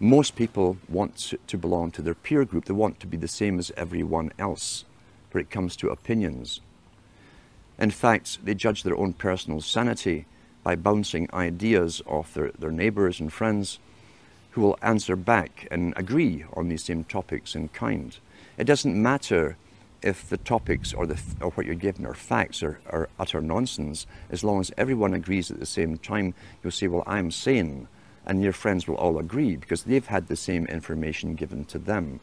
Most people want to belong to their peer group. They want to be the same as everyone else when it comes to opinions. In fact, they judge their own personal sanity by bouncing ideas off their neighbours and friends who will answer back and agree on these same topics in kind. It doesn't matter if the topics or what you're given are facts or utter nonsense, as long as everyone agrees at the same time. You'll say, well, I'm sane, and your friends will all agree because they've had the same information given to them.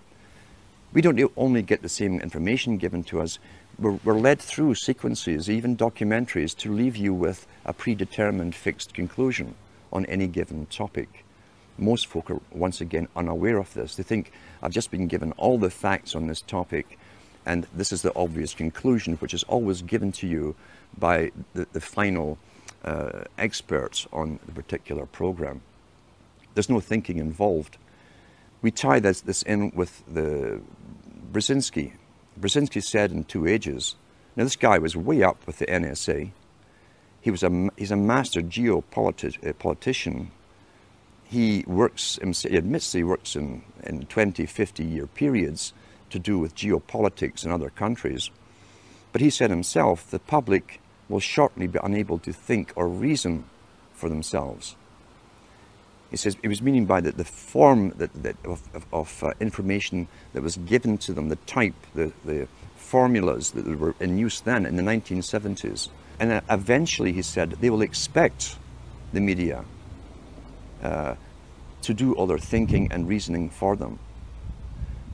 We don't only get the same information given to us, we're led through sequences, even documentaries, to leave you with a predetermined fixed conclusion on any given topic. Most folk are, once again, unaware of this. They think, I've just been given all the facts on this topic, and this is the obvious conclusion, which is always given to you by the final experts on the particular program. There's no thinking involved. We tie this in with the Brzezinski. Brzezinski said in 2 Ages, now this guy was way up with the NSA. He's a master geopolitician. He admits he works in 20, 50-year periods to do with geopolitics in other countries. But he said himself, the public will shortly be unable to think or reason for themselves. He says, he was meaning by the form of information that was given to them, the type, the formulas that were in use then in the 1970s. And eventually, he said, they will expect the media to do all their thinking and reasoning for them.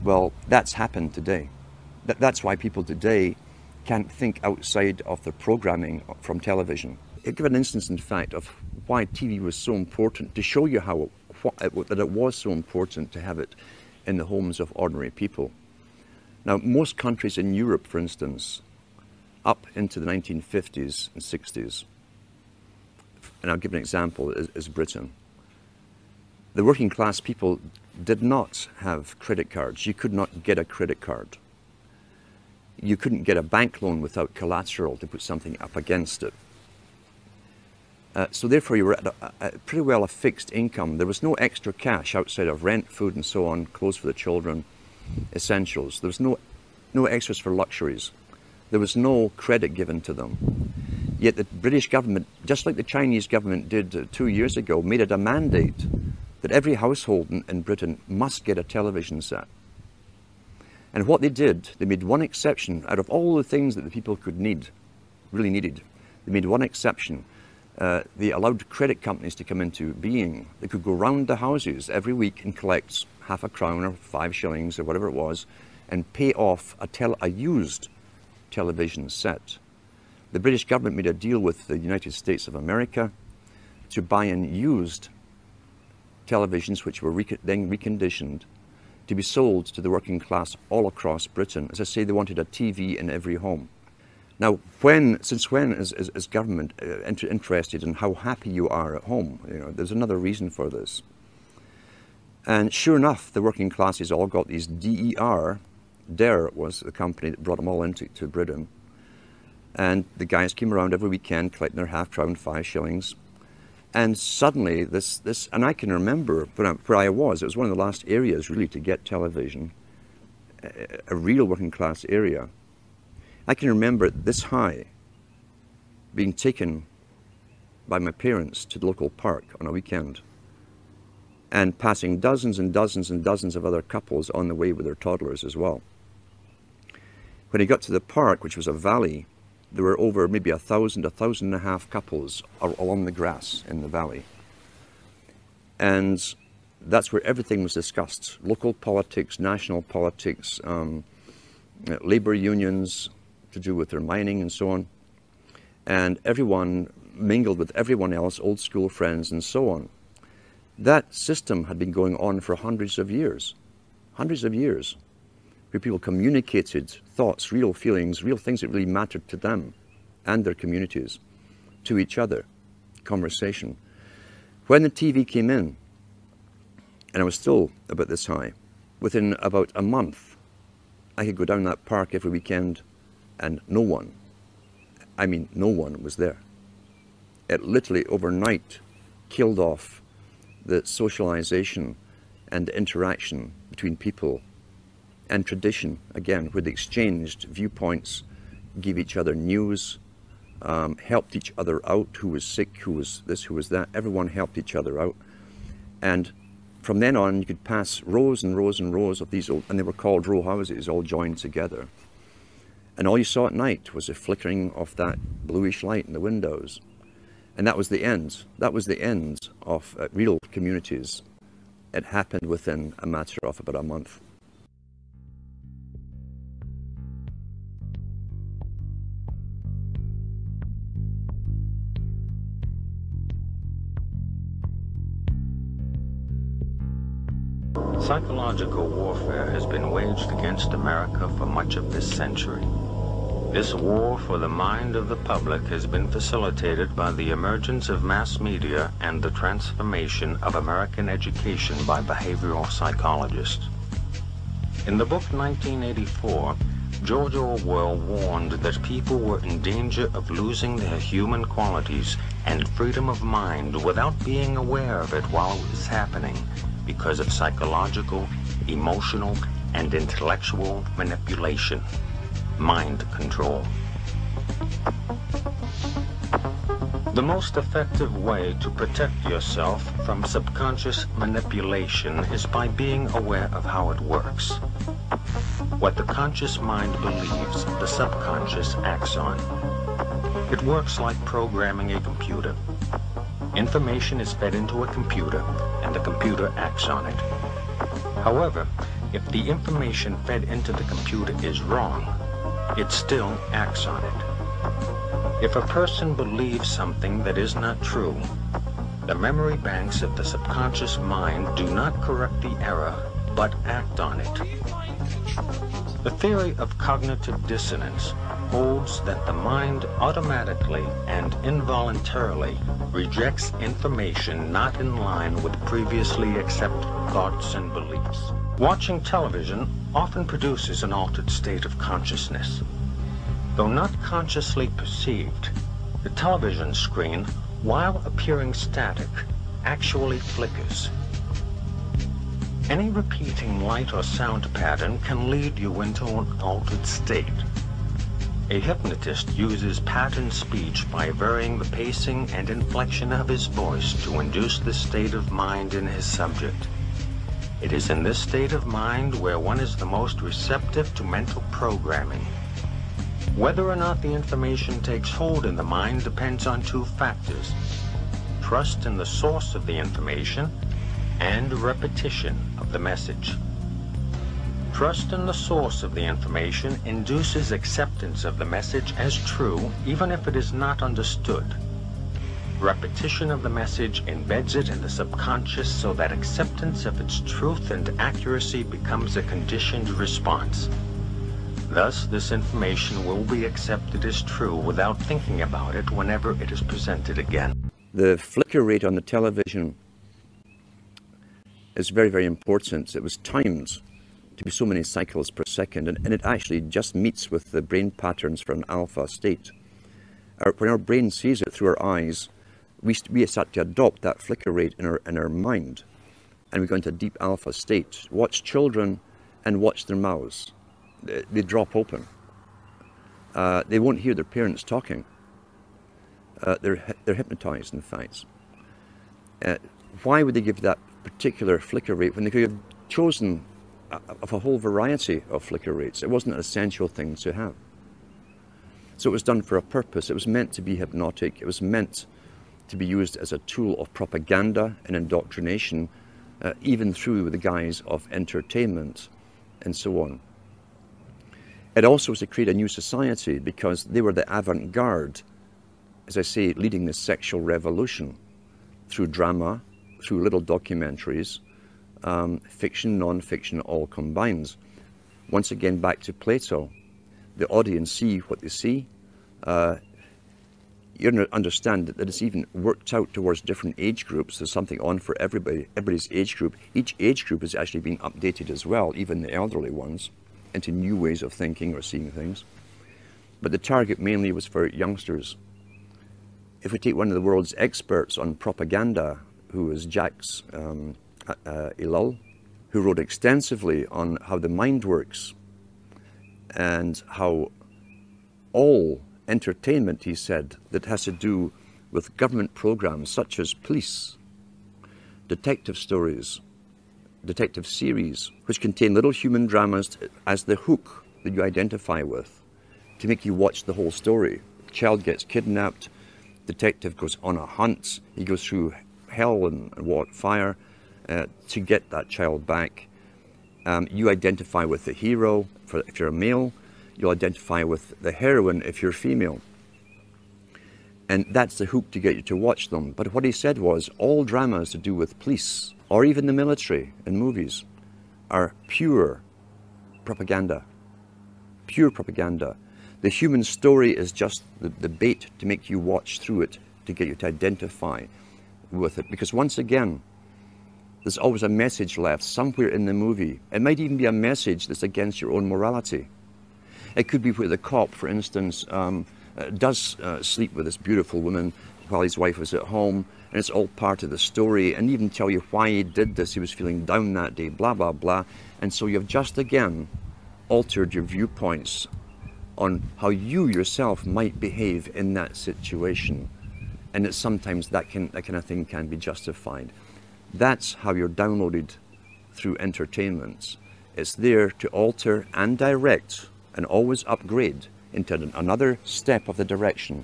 Well, that's happened today. That's why people today can't think outside of the programming from television. I'll give an instance, in fact, of why TV was so important, to show you that it was so important to have it in the homes of ordinary people. Now, most countries in Europe, for instance, up into the 1950s and 60s, and I'll give an example, is Britain. The working class people did not have credit cards. You could not get a credit card. You couldn't get a bank loan without collateral to put something up against it. So therefore you were at pretty well a fixed income. There was no extra cash outside of rent, food and so on, clothes for the children, essentials. There was no extras for luxuries. There was no credit given to them. Yet the British government, just like the Chinese government did 2 years ago, made it a mandate that every household in Britain must get a television set. And what they did, they made one exception out of all the things that the people could really needed. They made one exception. They allowed credit companies to come into being. They could go round the houses every week and collect half a crown or 5 shillings or whatever it was and pay off a used television set. The British government made a deal with the United States of America to buy in used televisions which were then reconditioned to be sold to the working class all across Britain. As I say, they wanted a TV in every home. Now, since when is government interested in how happy you are at home? You know, there's another reason for this. And sure enough, the working classes all got these DER. DER was the company that brought them all into Britain. And the guys came around every weekend collecting their half crown, 5 shillings. And suddenly and I can remember where I was, it was one of the last areas really to get television, a real working class area. I can remember this high being taken by my parents to the local park on a weekend and passing dozens and dozens and dozens of other couples on the way with their toddlers as well. When he got to the park, which was a valley, there were over maybe 1,000, 1,500 couples along the grass in the valley. And that's where everything was discussed. Local politics, national politics, labor unions, to do with their mining and so on, and everyone mingled with everyone else, old school friends and so on. That system had been going on for hundreds of years, where people communicated thoughts, real feelings, real things that really mattered to them and their communities, to each other, conversation. When the TV came in, and I was still about this high, within about a month, I could go down that park every weekend and no one was there. It literally overnight killed off the socialization and interaction between people, and tradition, again, where they exchanged viewpoints, gave each other news, helped each other out, who was sick, who was this, who was that. Everyone helped each other out. And from then on, you could pass rows and rows and rows of these old, and they were called row houses, all joined together. And all you saw at night was the flickering of that bluish light in the windows. And that was the end. That was the end of real communities. It happened within a matter of about a month. Psychological warfare has been waged against America for much of this century. This war for the mind of the public has been facilitated by the emergence of mass media and the transformation of American education by behavioral psychologists. In the book 1984, George Orwell warned that people were in danger of losing their human qualities and freedom of mind without being aware of it while it was happening, because of psychological, emotional, and intellectual manipulation, mind control. The most effective way to protect yourself from subconscious manipulation is by being aware of how it works. What the conscious mind believes, the subconscious acts on. It works like programming a computer. Information is fed into a computer, and the computer acts on it. However, if the information fed into the computer is wrong, it still acts on it. If a person believes something that is not true, the memory banks of the subconscious mind do not correct the error, but act on it. The theory of cognitive dissonance holds that the mind automatically and involuntarily rejects information not in line with previously accepted thoughts and beliefs. Watching television often produces an altered state of consciousness. Though not consciously perceived, the television screen, while appearing static, actually flickers. Any repeating light or sound pattern can lead you into an altered state. A hypnotist uses pattern speech by varying the pacing and inflection of his voice to induce this state of mind in his subject. It is in this state of mind where one is the most receptive to mental programming. Whether or not the information takes hold in the mind depends on two factors: trust in the source of the information and repetition of the message. Trust in the source of the information induces acceptance of the message as true, even if it is not understood. Repetition of the message embeds it in the subconscious so that acceptance of its truth and accuracy becomes a conditioned response. Thus, this information will be accepted as true without thinking about it whenever it is presented again. The flicker rate on the television is very, very important. It was timed to be so many cycles per second, and it actually just meets with the brain patterns for an alpha state. When our brain sees it through our eyes, we start to adopt that flicker rate in our mind, and we go into a deep alpha state. Watch children and watch their mouths. They drop open. They won't hear their parents talking. They're hypnotized, in fact. Why would they give that particular flicker rate when they could have chosen of a whole variety of flicker rates? It wasn't an essential thing to have. So it was done for a purpose. It was meant to be hypnotic. It was meant to be used as a tool of propaganda and indoctrination, even through the guise of entertainment and so on. It also was to create a new society because they were the avant-garde, as I say, leading the sexual revolution through drama, through little documentaries, fiction, non-fiction, all combined. Once again, back to Plato. The audience see what they see. You understand that it's even worked out towards different age groups. There's something on for everybody's age group. Each age group is actually being updated as well, even the elderly ones, into new ways of thinking or seeing things. But the target mainly was for youngsters. If we take one of the world's experts on propaganda, who is Jacques Ellul, who wrote extensively on how the mind works and how all entertainment, he said, that has to do with government programs such as police, detective stories, detective series, which contain little human dramas as the hook that you identify with to make you watch the whole story. Child gets kidnapped, detective goes on a hunt, he goes through hell and fire to get that child back. You identify with the hero if you're a male, you'll identify with the heroine if you're female. And that's the hook to get you to watch them. But what he said was all dramas to do with police or even the military in movies are pure propaganda. Pure propaganda. The human story is just the bait to make you watch through it, to get you to identify with it. Because once again, there's always a message left somewhere in the movie. It might even be a message that's against your own morality. It could be where the cop, for instance, does sleep with this beautiful woman while his wife was at home, and it's all part of the story, and even tell you why he did this. He was feeling down that day, blah, blah, blah. And so you've just again altered your viewpoints on how you yourself might behave in that situation. And it's sometimes that kind of thing can be justified. That's how you're downloaded through entertainment. It's there to alter and direct and always upgrade into another step of the direction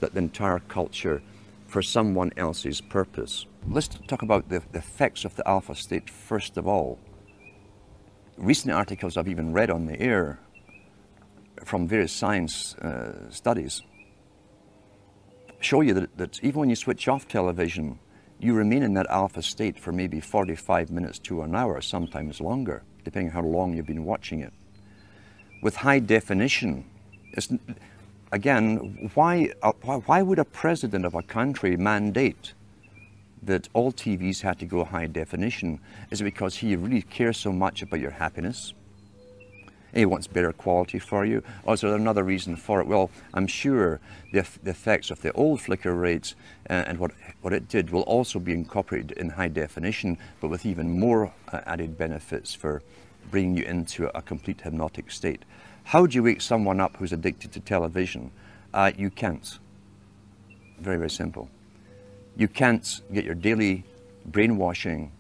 that the entire culture for someone else's purpose. Let's talk about the effects of the alpha state first of all. Recent articles I've even read on the air from various science studies show you that even when you switch off television, you remain in that alpha state for maybe 45 minutes to an hour, sometimes longer, depending on how long you've been watching it. With high definition, again, why would a president of a country mandate that all TVs had to go high definition? Is it because he really cares so much about your happiness? And he wants better quality for you? Or is there another reason for it? Well, I'm sure the effects of the old flicker rates and what it did will also be incorporated in high definition, but with even more added benefits for bringing you into a complete hypnotic state. How do you wake someone up who's addicted to television? You can't. Very, very simple. You can't get your daily brainwashing,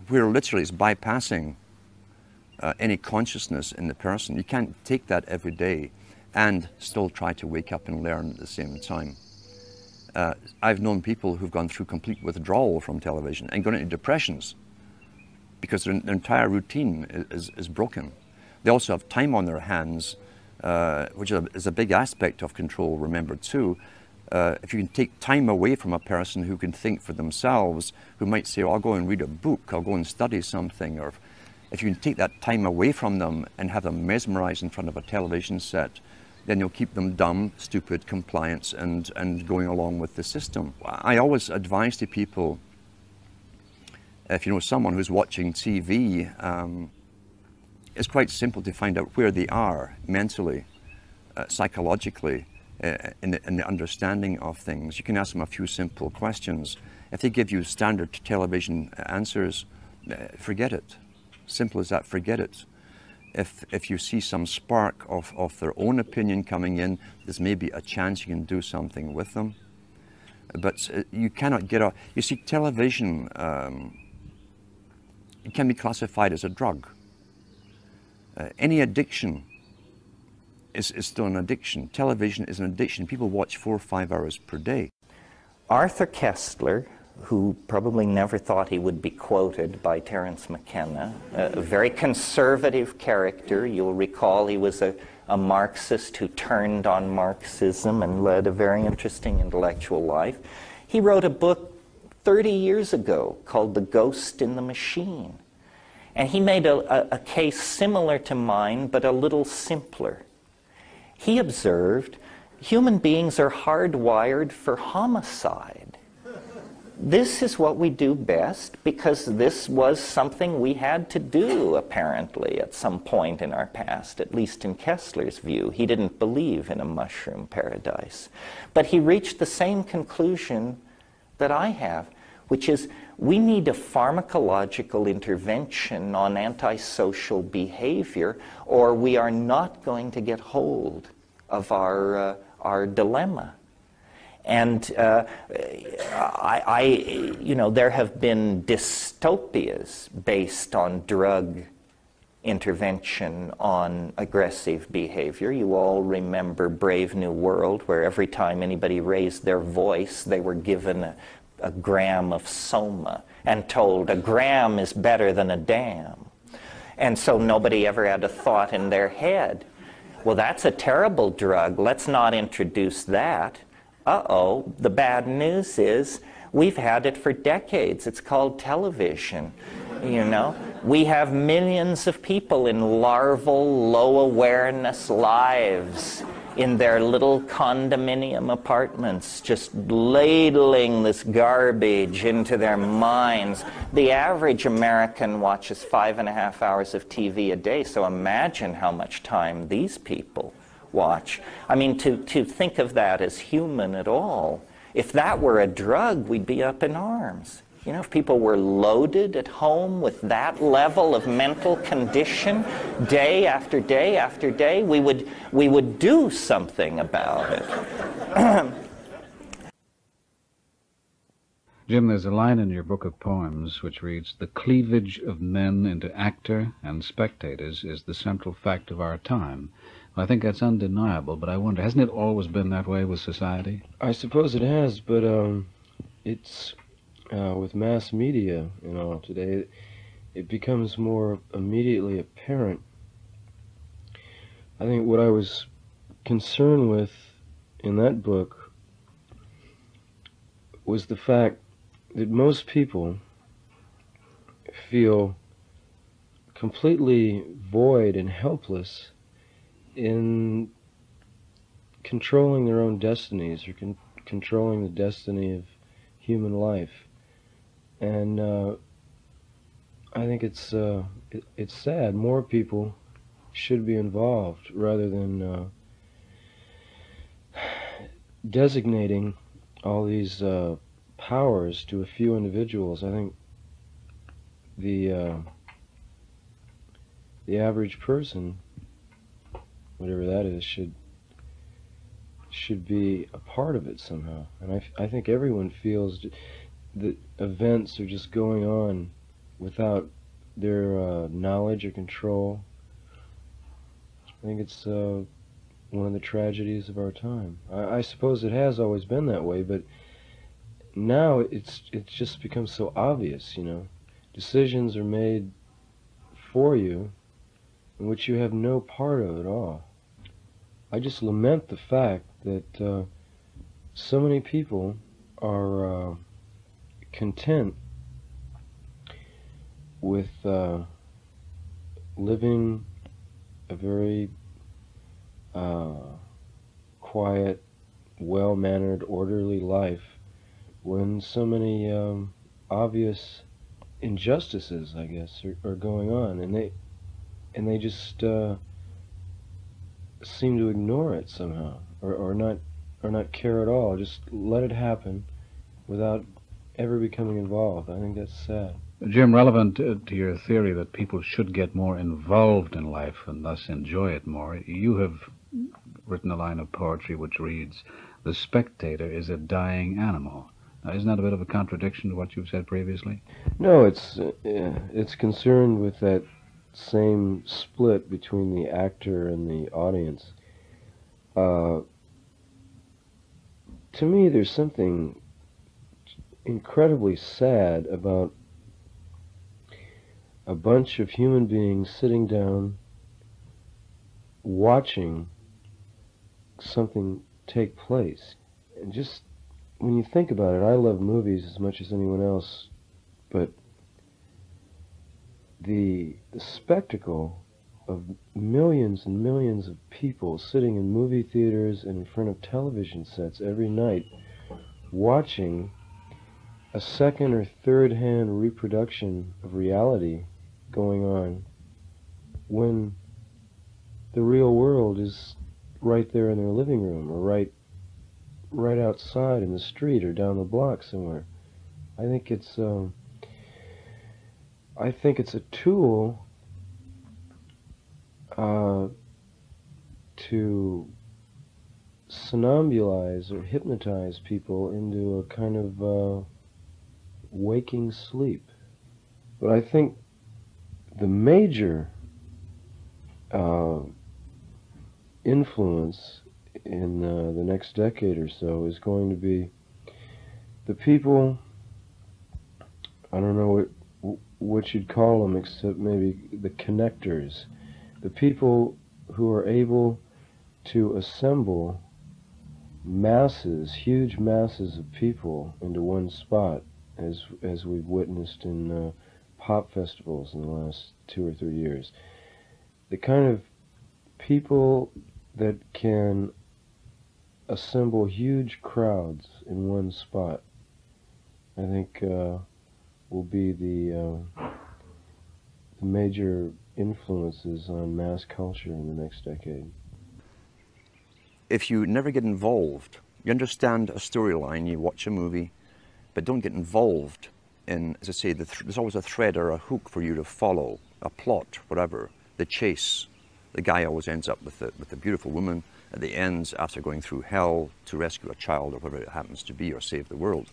where literally it's bypassing any consciousness in the person. You can't take that every day and still try to wake up and learn at the same time. I've known people who've gone through complete withdrawal from television and gone into depressions because their entire routine is broken. They also have time on their hands, which is a big aspect of control, remember too. If you can take time away from a person who can think for themselves, who might say, oh, I'll go and read a book, I'll go and study something, or if you can take that time away from them and have them mesmerized in front of a television set, then you'll keep them dumb, stupid, compliant, and going along with the system. I always advise to people, if you know someone who's watching TV, it's quite simple to find out where they are mentally, psychologically, in the understanding of things. You can ask them a few simple questions. If they give you standard television answers, forget it. Simple as that, forget it. If you see some spark of their own opinion coming in, there's maybe a chance you can do something with them. But you cannot get off. You see, television it can be classified as a drug. Any addiction is still an addiction. Television is an addiction. People watch 4 or 5 hours per day. Arthur Koestler, who probably never thought he would be quoted by Terence McKenna, a very conservative character. You'll recall he was a Marxist who turned on Marxism and led a very interesting intellectual life. He wrote a book 30 years ago called The Ghost in the Machine. And he made a case similar to mine, but a little simpler. He observed human beings are hardwired for homicide. This is what we do best because this was something we had to do, apparently, at some point in our past, at least in Koestler's view. He didn't believe in a mushroom paradise. But he reached the same conclusion that I have, which is we need a pharmacological intervention on antisocial behavior, or we are not going to get hold of our dilemma. And you know, there have been dystopias based on drug intervention on aggressive behavior. You all remember Brave New World, where every time anybody raised their voice, they were given a gram of soma and told a gram is better than a dam. And so nobody ever had a thought in their head, well, that's a terrible drug, let's not introduce that. Uh-oh, the bad news is we've had it for decades. It's called television, you know. We have millions of people in larval, low-awareness lives in their little condominium apartments, just ladling this garbage into their minds. The average American watches 5.5 hours of TV a day, so imagine how much time these people watch. I mean, to think of that as human at all. If that were a drug, we'd be up in arms. You know, if people were loaded at home with that level of mental condition, day after day after day, we would do something about it. Jim, there's a line in your book of poems which reads, "The cleavage of men into actor and spectators is the central fact of our time." I think that's undeniable, but I wonder, hasn't it always been that way with society? I suppose it has, but it's with mass media, you know, today, it becomes more immediately apparent. I think what I was concerned with in that book was the fact that most people feel completely void and helpless in controlling their own destinies, or controlling the destiny of human life. And I think it's sad. More people should be involved rather than designating all these powers to a few individuals. I think the average person, whatever that is, should be a part of it somehow. And I think everyone feels that events are just going on without their knowledge or control. I think it's one of the tragedies of our time. I suppose it has always been that way, but now it's just become so obvious, you know. Decisions are made for you in which you have no part of at all. I just lament the fact that so many people are content with living a very quiet, well-mannered, orderly life when so many obvious injustices, I guess, are going on, and they just seem to ignore it somehow, or not care at all. Just let it happen without ever becoming involved. I think that's sad. Jim, relevant to your theory that people should get more involved in life and thus enjoy it more, you have written a line of poetry which reads, "The spectator is a dying animal." Now, isn't that a bit of a contradiction to what you've said previously? No, it's concerned with that same split between the actor and the audience. To me, there's something incredibly sad about a bunch of human beings sitting down watching something take place. And just when you think about it, I love movies as much as anyone else, but the spectacle of millions and millions of people sitting in movie theaters and in front of television sets every night watching a second or third-hand reproduction of reality going on when the real world is right there in their living room, or right outside in the street or down the block somewhere. I think it's a tool to somnambulize or hypnotize people into a kind of waking sleep. But I think the major influence in the next decade or so is going to be the people, I don't know what you'd call them except maybe the connectors, the people who are able to assemble masses, huge masses of people into one spot, as we've witnessed in pop festivals in the last 2 or 3 years. The kind of people that can assemble huge crowds in one spot, I think will be the major influences on mass culture in the next decade. If you never get involved, you understand a storyline, you watch a movie, but don't get involved in, as I say, there's always a thread or a hook for you to follow, a plot, whatever, the chase. The guy always ends up with the beautiful woman at the end after going through hell to rescue a child or whatever it happens to be, or save the world.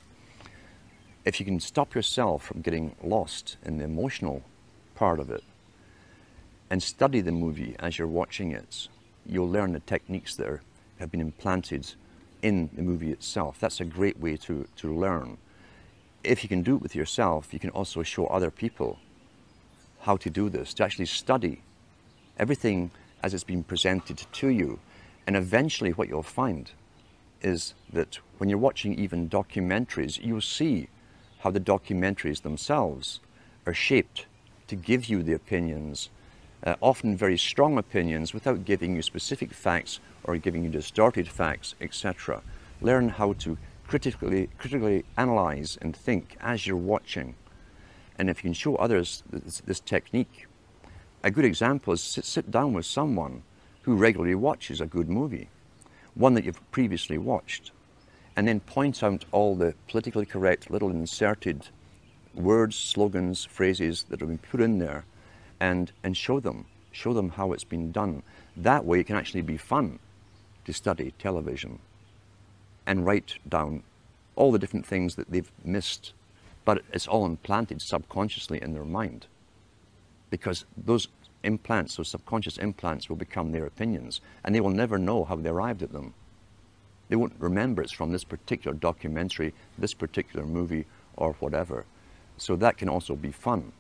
If you can stop yourself from getting lost in the emotional part of it and study the movie as you're watching it, you'll learn the techniques that have been implanted in the movie itself. That's a great way to learn. If you can do it with yourself, you can also show other people how to do this, to actually study everything as it's been presented to you. And eventually what you'll find is that when you're watching even documentaries, you'll see how the documentaries themselves are shaped to give you the opinions, often very strong opinions, without giving you specific facts or giving you distorted facts, etc. Learn how to critically analyze and think as you're watching. And if you can show others this technique, a good example is sit down with someone who regularly watches a good movie, one that you've previously watched, and then point out all the politically correct little inserted words, slogans, phrases that have been put in there, and show them how it's been done. That way it can actually be fun to study television and write down all the different things that they've missed, but it's all implanted subconsciously in their mind, because those implants, those subconscious implants, will become their opinions, and they will never know how they arrived at them. They won't remember it's from this particular documentary, this particular movie, or whatever. So that can also be fun.